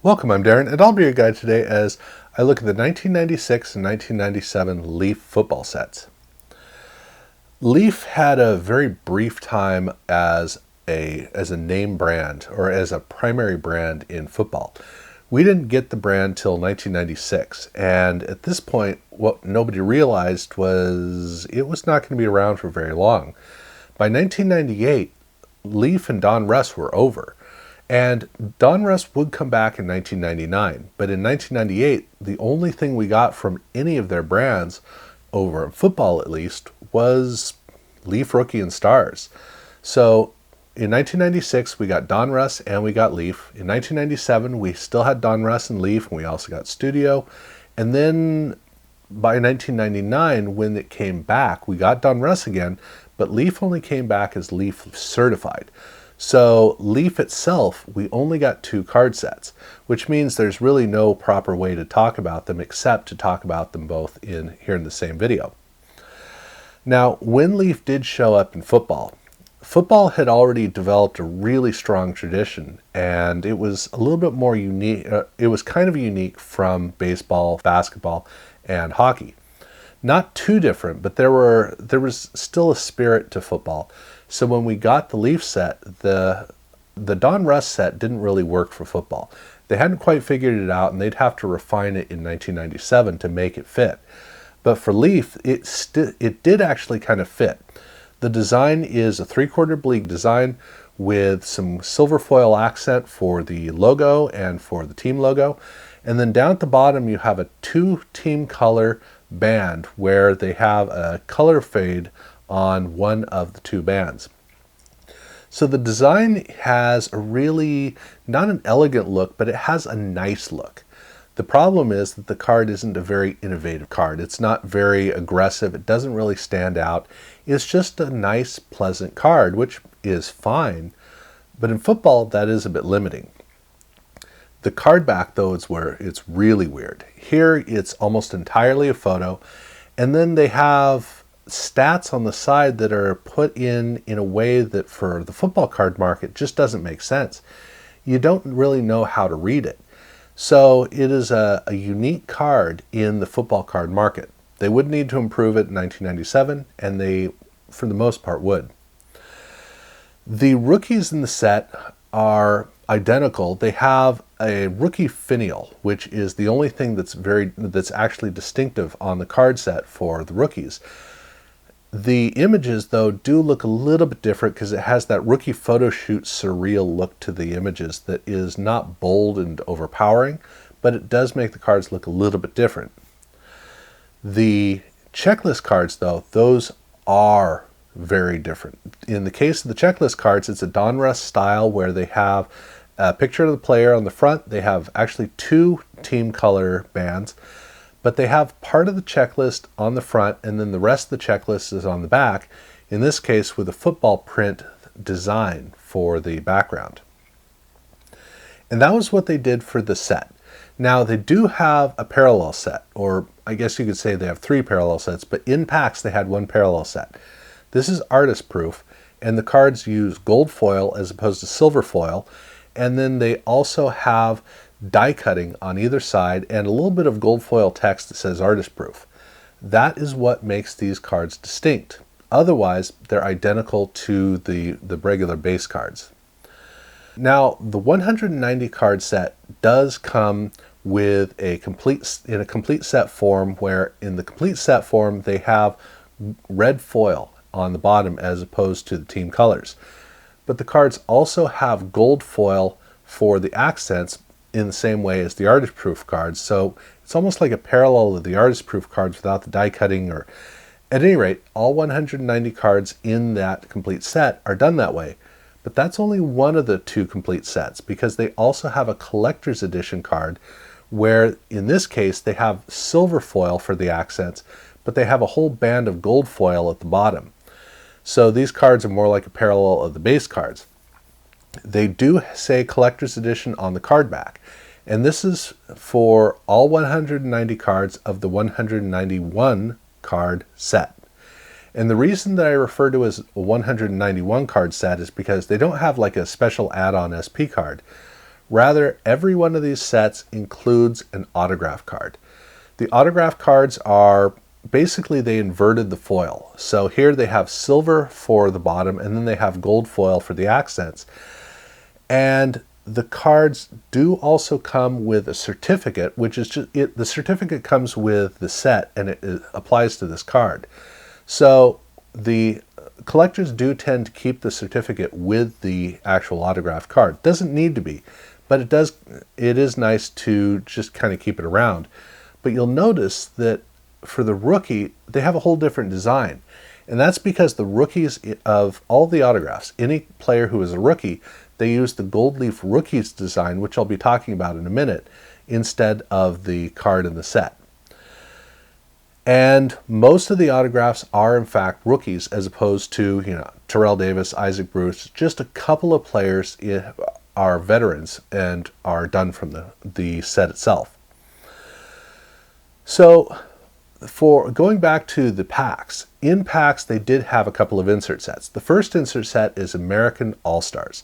Welcome, I'm Darren, and I'll be your guide today as I look at the 1996 and 1997 Leaf football sets. Leaf had a very brief time as a name brand or as a primary brand in football. We didn't get the brand till 1996, and at this point what nobody realized was it was not going to be around for very long. By 1998, Leaf and Don Russ were over. And Don Russ would come back in 1999, but in 1998, the only thing we got from any of their brands, over in football at least, was Leaf Rookie and Stars. So in 1996, we got Don Russ and we got Leaf. In 1997, we still had Don Russ and Leaf, and we also got Studio. And then by 1999, when it came back, we got Don Russ again, but Leaf only came back as Leaf Certified. So Leaf itself, we only got 2 card sets, which means there's really no proper way to talk about them except to talk about them both here in the same video. Now, when Leaf did show up in football, football had already developed a really strong tradition, and it was a little bit more unique. It was kind of unique from baseball, basketball, and hockey. Not too different, but there was still a spirit to football. So when we got the Leaf set, the Don Russ set didn't really work for football. They hadn't quite figured it out, and they'd have to refine it in 1997 to make it fit. But for Leaf, it did actually kind of fit. The design is a 3/4 bleed design with some silver foil accent for the logo and for the team logo. And then down at the bottom, you have a 2 team color band where they have a color fade on one of the 2 bands. So the design has a really, not an elegant look, but it has a nice look. The problem is that the card isn't a very innovative card. It's not very aggressive. It doesn't really stand out. It's just a nice, pleasant card, which is fine. But in football, that is a bit limiting. The card back, though, is where it's really weird. Here, it's almost entirely a photo, and then they have stats on the side that are put in a way that for the football card market just doesn't make sense. You don't really know how to read it. So it is a unique card in the football card market. They would need to improve it in 1997, and they, for the most part, would. The rookies in the set are identical. They have a rookie finial, which is the only thing that's actually distinctive on the card set for the rookies. The images, though, do look a little bit different because it has that rookie photo shoot surreal look to the images that is not bold and overpowering, but it does make the cards look a little bit different. The checklist cards, though, those are very different. In the case of the checklist cards, it's a Don Russ style where they have a picture of the player on the front. They have actually 2 team color bands, but they have part of the checklist on the front, and then the rest of the checklist is on the back, in this case with a football print design for the background. And that was what they did for the set. Now, they do have a parallel set, or I guess you could say they have 3 parallel sets, but in packs they had 1 parallel set. This is artist proof, and the cards use gold foil as opposed to silver foil, and then they also have die cutting on either side and a little bit of gold foil text that says artist proof. That is what makes these cards distinct. Otherwise, they're identical to the regular base cards. Now, the 190 card set does come with in a complete set form, where in the complete set form they have red foil on the bottom as opposed to the team colors. But the cards also have gold foil for the accents in the same way as the artist proof cards. So it's almost like a parallel of the artist proof cards without the die cutting, or at any rate, all 190 cards in that complete set are done that way. But that's only one of the 2 complete sets, because they also have a collector's edition card where in this case they have silver foil for the accents, but they have a whole band of gold foil at the bottom. So these cards are more like a parallel of the base cards. They do say collector's edition on the card back, and this is for all 190 cards of the 191 card set. And the reason that I refer to as a 191 card set is because they don't have like a special add-on SP card. Rather, every one of these sets includes an autograph card. The autograph cards are basically, they inverted the foil. So here they have silver for the bottom, and then they have gold foil for the accents. And the cards do also come with a certificate, which is just it. The certificate comes with the set, and it applies to this card. So the collectors do tend to keep the certificate with the actual autographed card. Doesn't need to be, but it does. It is nice to just kind of keep it around. But you'll notice that for the rookie, they have a whole different design. And that's because the rookies of all the autographs, any player who is a rookie, they use the gold leaf rookies design, which I'll be talking about in a minute, instead of the card in the set. And most of the autographs are in fact rookies, as opposed to, Terrell Davis, Isaac Bruce. Just a couple of players are veterans and are done from the set itself. So for going back to the packs, in packs they did have a couple of insert sets. The first insert set is American All-Stars.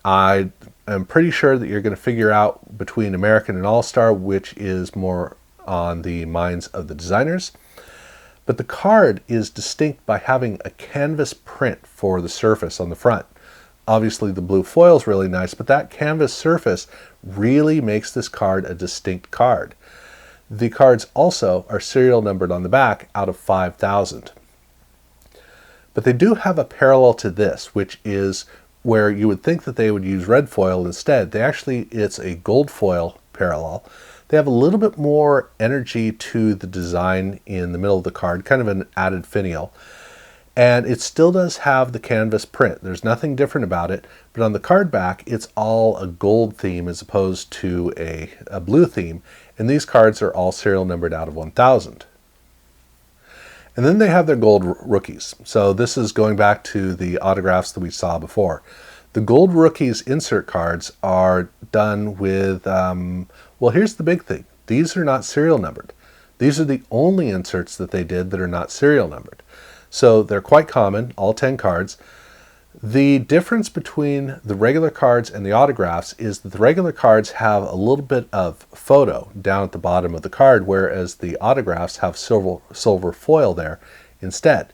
I am pretty sure that you're going to figure out between American and All-Star which is more on the minds of the designers. But the card is distinct by having a canvas print for the surface on the front. Obviously the blue foil is really nice, but that canvas surface really makes this card a distinct card. The cards also are serial numbered on the back out of 5,000. But they do have a parallel to this, which is where you would think that they would use red foil instead. It's a gold foil parallel. They have a little bit more energy to the design in the middle of the card, kind of an added finial. And it still does have the canvas print. There's nothing different about it, but on the card back, it's all a gold theme as opposed to a blue theme. And these cards are all serial numbered out of 1,000. And then they have their gold rookies. So this is going back to the autographs that we saw before. The gold rookies insert cards are done with, well, here's the big thing. These are not serial numbered. These are the only inserts that they did that are not serial numbered. So they're quite common, all 10 cards. The difference between the regular cards and the autographs is that the regular cards have a little bit of photo down at the bottom of the card, whereas the autographs have silver foil there instead.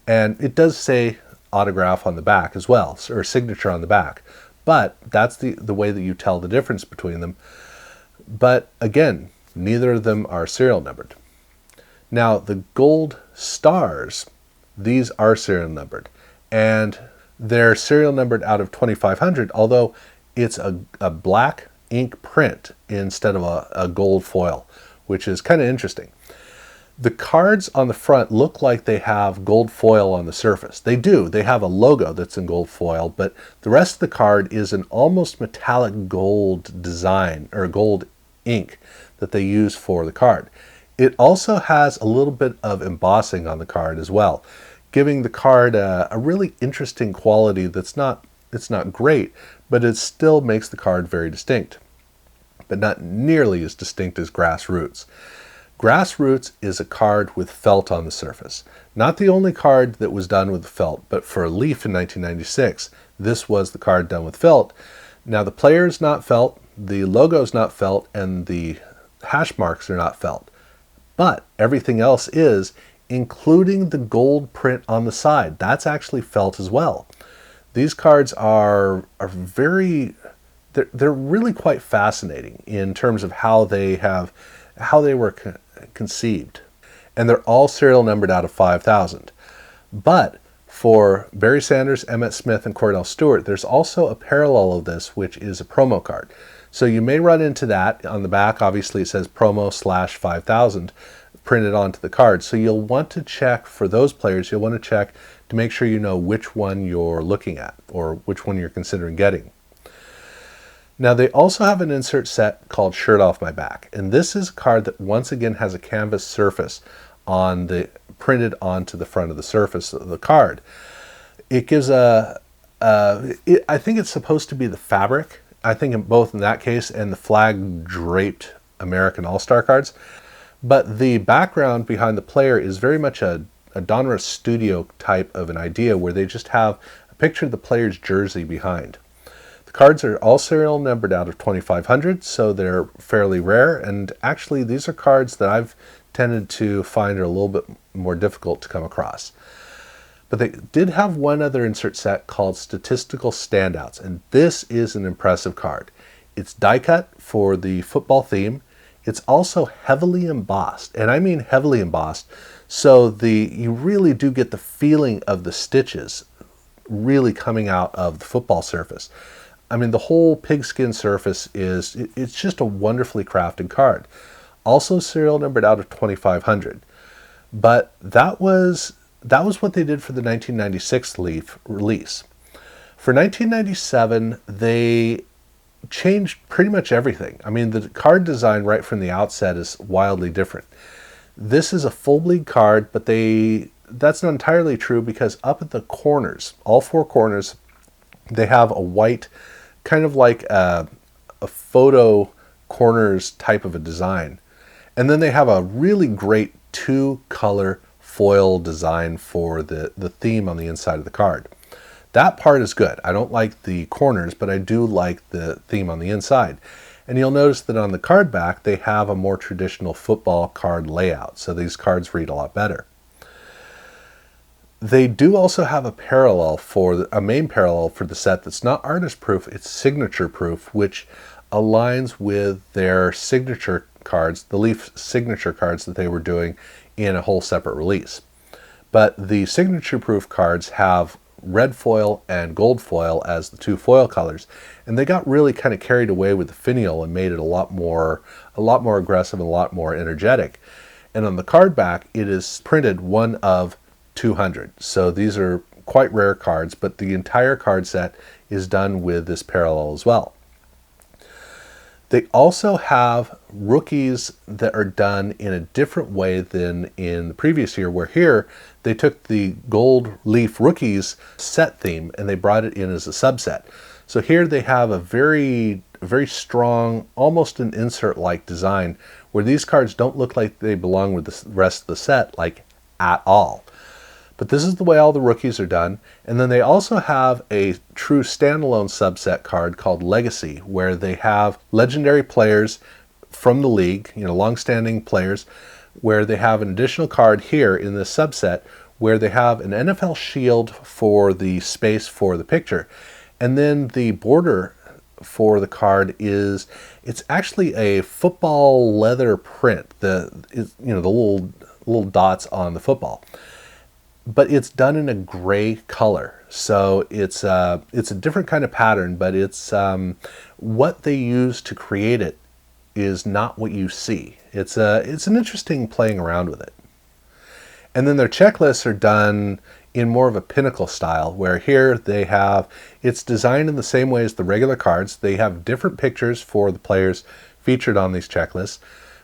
And it does say autograph on the back as well, or signature on the back. But that's the way that you tell the difference between them. But again, neither of them are serial numbered. Now, the gold stars, these are serial numbered. And they're serial numbered out of 2,500, although it's a black ink print instead of a gold foil, which is kind of interesting. The cards on the front look like they have gold foil on the surface. They do. They have a logo that's in gold foil, but the rest of the card is an almost metallic gold design, or gold ink that they use for the card. It also has a little bit of embossing on the card as well, giving the card a really interesting quality it's not great, but it still makes the card very distinct, but not nearly as distinct as Grassroots. Grassroots is a card with felt on the surface. Not the only card that was done with felt, but for Leaf in 1996, this was the card done with felt. Now the player is not felt, the logo is not felt, and the hash marks are not felt. But everything else is, including the gold print on the side. That's actually felt as well. These cards are very, they're really quite fascinating in terms of how they were conceived. And they're all serial numbered out of 5,000. But for Barry Sanders, Emmett Smith, and Cordell Stewart, there's also a parallel of this, which is a promo card. So you may run into that. On the back, obviously it says promo/5000 printed onto the card. So you'll want to check for those players, you'll want to check to make sure you know which one you're looking at or which one you're considering getting. Now they also have an insert set called Shirt Off My Back. And this is a card that once again has a canvas surface printed onto the front of the surface of the card. It gives I think it's supposed to be the fabric. I think both in that case and the flag draped American All-Star cards. But the background behind the player is very much a Donruss Studio type of an idea where they just have a picture of the player's jersey behind. The The cards are all serial numbered out of 2500, so they're fairly rare, and actually these are cards that I've tended to find are a little bit more difficult to come across. But they did have one other insert set called Statistical Standouts, and this is an impressive card. It's die cut for the football theme. It's also heavily embossed, and I mean heavily embossed, so you really do get the feeling of the stitches really coming out of the football surface. I mean, the whole pigskin surface it's just a wonderfully crafted card. Also serial numbered out of 2500. But that was what they did for the 1996 Leaf release. For 1997, they changed pretty much everything. I mean, the card design right from the outset is wildly different. This is a full bleed card, but that's not entirely true, because up at the corners, all four corners, they have a white, kind of like a photo corners type of a design. And then they have a really great two-color foil design for the theme on the inside of the card. That part is good. I don't like the corners, but I do like the theme on the inside. And you'll notice that on the card back, they have a more traditional football card layout, so these cards read a lot better. They do also have a main parallel for the set that's not artist proof, it's signature proof, which aligns with their signature cards, the Leaf signature cards that they were doing in a whole separate release. But the signature proof cards have red foil and gold foil as the two foil colors, and they got really kind of carried away with the finial and made it a lot more aggressive and a lot more energetic. And on the card back, it is printed 1 of 200. So these are quite rare cards, but the entire card set is done with this parallel as well. They also have rookies that are done in a different way than in the previous year, where here they took the Gold Leaf Rookies set theme and they brought it in as a subset. So here they have a very, very strong, almost an insert-like design, where these cards don't look like they belong with the rest of the set, like at all. But this is the way all the rookies are done. And then they also have a true standalone subset card called Legacy, where they have legendary players from the league, long-standing players, where they have an additional card here in this subset where they have an NFL shield for the space for the picture. And then the border for the card it's actually a football leather print, the little dots on the football. But it's done in a gray color, so it's a different kind of pattern, but it's what they use to create it is not what you see. It's an interesting playing around with it. And then their checklists are done in more of a pinnacle style, where here it's designed in the same way as the regular cards. They have different pictures for the players featured on these checklists,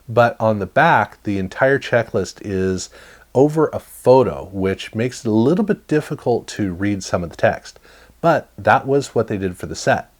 but on the back, the entire checklist is over a photo, which makes it a little bit difficult to read some of the text. But that was what they did for the set.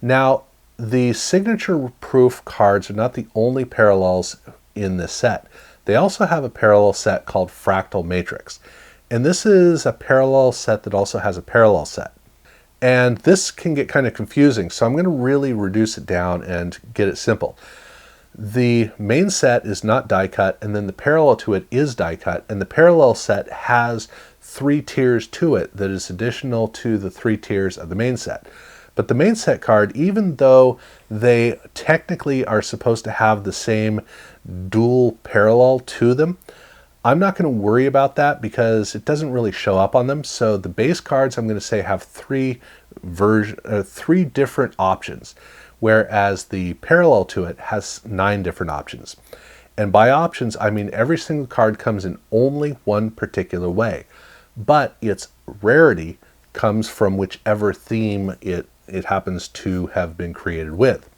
Now, the signature proof cards are not the only parallels in this set. They also have a parallel set called Fractal Matrix. And this is a parallel set that also has a parallel set. And this can get kind of confusing, so I'm going to really reduce it down and get it simple. The main set is not die cut, and then the parallel to it is die cut, and the parallel set has 3 tiers to it that is additional to the 3 tiers of the main set. But the main set card, even though they technically are supposed to have the same dual parallel to them, I'm not going to worry about that because it doesn't really show up on them. So the base cards, I'm going to say, have 3 different options, whereas the parallel to it has 9 different options. And by options, I mean every single card comes in only one particular way, but its rarity comes from whichever theme it happens to have been created with.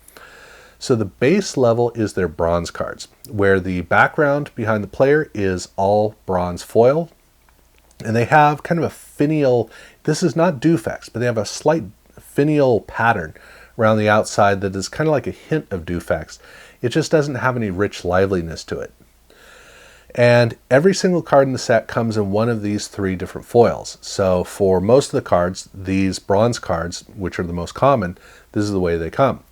So the base level is their bronze cards, where the background behind the player is all bronze foil, and they have kind of a finial, this is not Dufex, but they have a slight finial pattern around the outside that is kind of like a hint of Dufex. It just doesn't have any rich liveliness to it. And every single card in the set comes in one of these 3 different foils. So for most of the cards, these bronze cards, which are the most common, this is the way they come.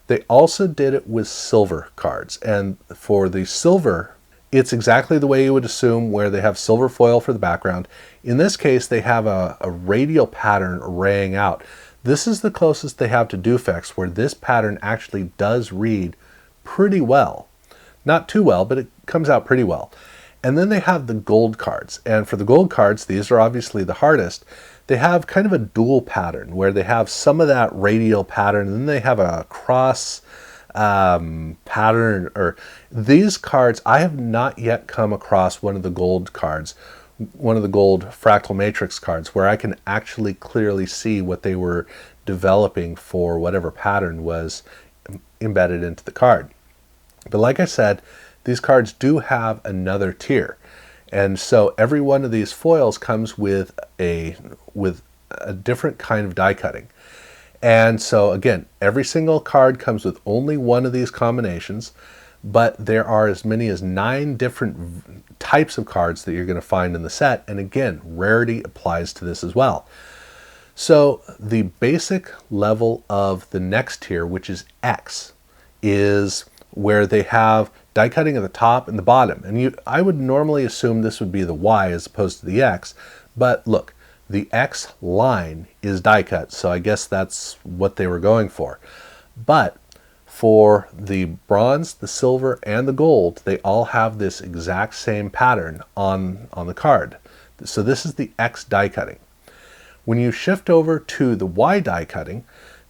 They also did it with silver cards. And for the silver, it's exactly the way you would assume, where they have silver foil for the background. In this case, they have a radial pattern raying out. This is the closest they have to Dufex, where this pattern actually does read pretty well. Not too well, but it comes out pretty well. And then they have the gold cards. And for the gold cards, these are obviously the hardest. They have kind of a dual pattern, where they have some of that radial pattern, and then they have a cross pattern. Or these cards, I have not yet come across one of the gold cards, one of the gold fractal matrix cards, where I can actually clearly see what they were developing for whatever pattern was embedded into the card. But like I said, these cards do have another tier. And so every one of these foils comes with a different kind of die cutting. And so again, every single card comes with only one of these combinations, but there are as many as 9 different types of cards that you're going to find in the set. And again, rarity applies to this as well. So the basic level of the next tier, which is X, is where they have die cutting at the top and the bottom. And I would normally assume this would be the Y as opposed to the X, but look, the X line is die cut, so I guess that's what they were going for. But for the bronze, the silver, and the gold, they all have this exact same pattern on the card. So this is the X die cutting. When you shift over to the Y die cutting,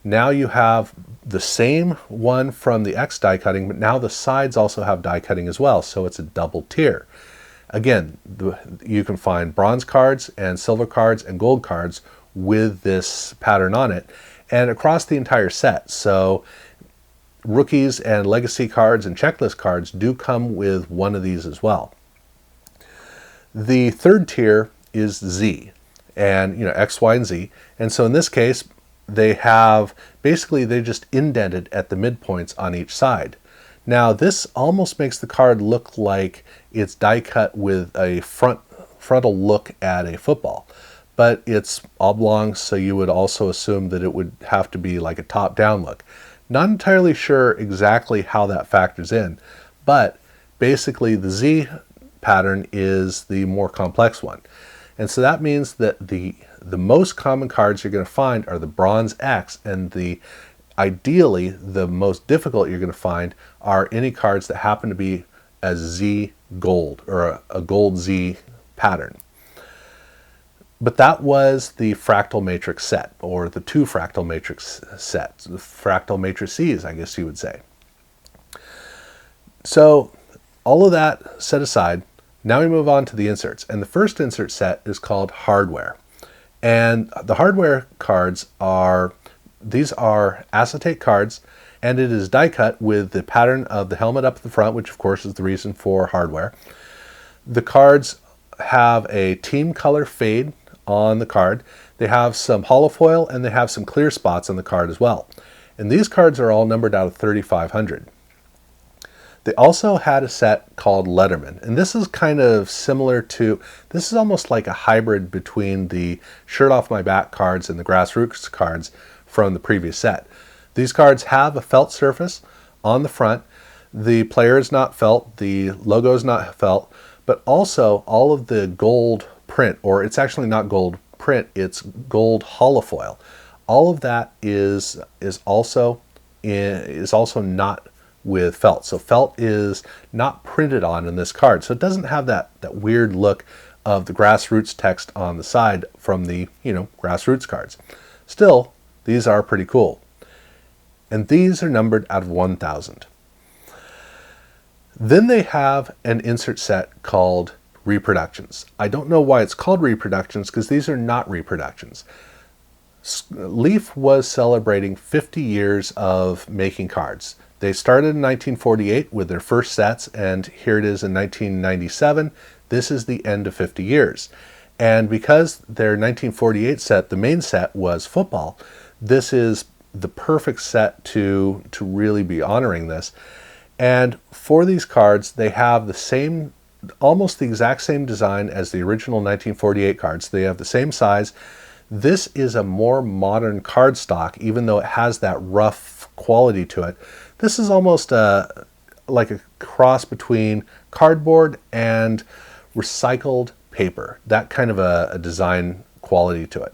now you have the same one from the X die cutting, but now the sides also have die cutting as well, so it's a double tier. Again, you can find bronze cards and silver cards and gold cards with this pattern on it, and across the entire set. So rookies and legacy cards and checklist cards do come with one of these as well. The third tier is Z, and X, Y, and Z. And so in this case, they have, basically they just indented at the midpoints on each side. Now this almost makes the card look like it's die cut with a frontal look at a football, but it's oblong, so you would also assume that it would have to be like a top-down look. Not entirely sure exactly how that factors in, but basically the Z pattern is the more complex one. And so that means that the most common cards you're going to find are the bronze X, and ideally the most difficult you're going to find are any cards that happen to be a Z gold or a gold Z pattern. But that was the fractal matrix set, or the 2 fractal matrix sets, the fractal matrices, I guess you would say. So all of that set aside, now we move on to the inserts. And the first insert set is called hardware. And the hardware cards these are acetate cards, and it is die cut with the pattern of the helmet up at the front, which of course is the reason for hardware. The cards have a team color fade on the card. They have some holofoil, and they have some clear spots on the card as well. And these cards are all numbered out of 3,500. They also had a set called Letterman, and this is kind of similar to, this is almost like a hybrid between the Shirt Off My Back cards and the Grassroots cards from the previous set. These cards have a felt surface on the front. The player is not felt, the logo is not felt, but also all of the gold print, or it's actually not gold print, it's gold holofoil. All of that is also not with felt. So felt is not printed on in this card. So it doesn't have that weird look of the Grassroots text on the side from the, Grassroots cards. Still, these are pretty cool. And these are numbered out of 1,000. Then they have an insert set called Reproductions. I don't know why it's called Reproductions, because these are not reproductions. Leaf was celebrating 50 years of making cards. They started in 1948 with their first sets, and here it is in 1997. This is the end of 50 years. And because their 1948 set, the main set, was football, this is the perfect set to really be honoring this. And for these cards, they have the same almost the exact same design as the original 1948 cards. They have the same size. This is a more modern cardstock, even though it has that rough quality to it. This is almost like a cross between cardboard and recycled paper, that kind of a design quality to it.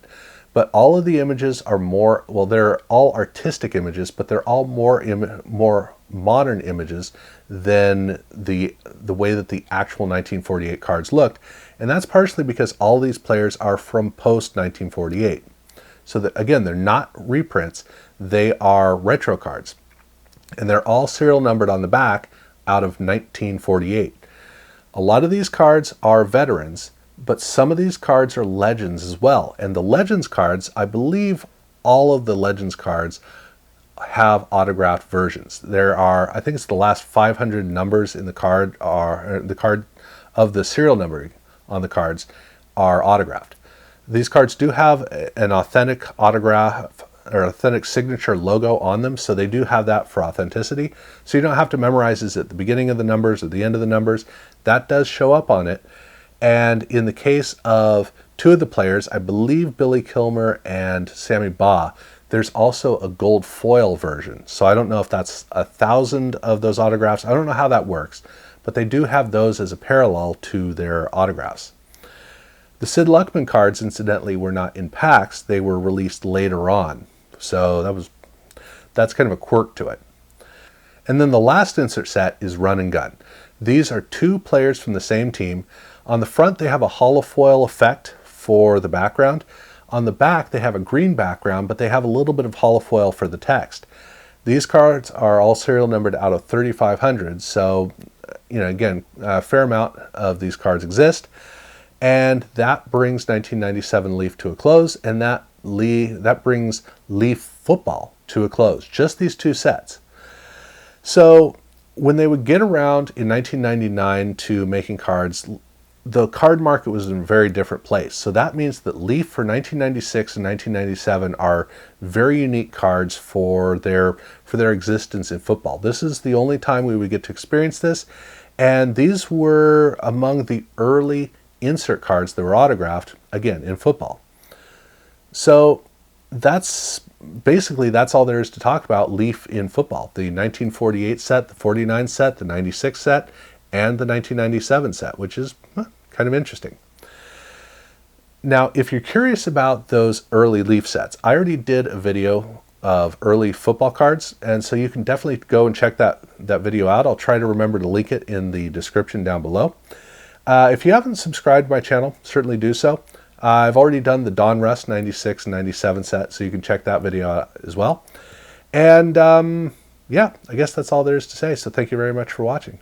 But all of the images are more, well, they're all artistic images, but they're all more modern images than the way that the actual 1948 cards looked. And that's partially because all these players are from post 1948. So that, again, they're not reprints, they are retro cards. And they're all serial numbered on the back out of 1948. A lot of these cards are veterans, but some of these cards are legends as well. And the legends cards, I believe all of the legends cards have autographed versions. There are, I think it's the last 500 numbers in the card, are the card of the serial numbering on the cards are autographed. These cards do have an authentic autograph or authentic signature logo on them, so they do have that for authenticity. So you don't have to memorize this at the beginning of the numbers or the end of the numbers. That does show up on it. And in the case of two of the players, I believe Billy Kilmer and Sammy Baugh, there's also a gold foil version. So I don't know if that's 1,000 of those autographs. I don't know how that works, but they do have those as a parallel to their autographs. The Sid Luckman cards, incidentally, were not in packs. They were released later on. So that's kind of a quirk to it. And then the last insert set is Run and Gun. These are two players from the same team. On the front, they have a holofoil effect for the background. On the back, they have a green background, but they have a little bit of holofoil for the text. These cards are all serial numbered out of 3,500. So, again, a fair amount of these cards exist. And that brings 1997 Leaf to a close, and that brings Leaf football to a close. Just these two sets. So when they would get around in 1999 to making cards, the card market was in a very different place. So that means that Leaf for 1996 and 1997 are very unique cards for their existence in football. This is the only time we would get to experience this, and these were among the early insert cards that were autographed, again, in football. So that's all there is to talk about Leaf in football. The 1948 set, the 49 set, the 96 set, and the 1997 set, which is kind of interesting. Now, if you're curious about those early Leaf sets, I already did a video of early football cards, and so you can definitely go and check that video out. I'll try to remember to link it in the description down below. If you haven't subscribed to my channel, certainly do so. I've already done the Don Russ 96 and 97 set, so you can check that video out as well. And yeah, I guess that's all there is to say, so thank you very much for watching.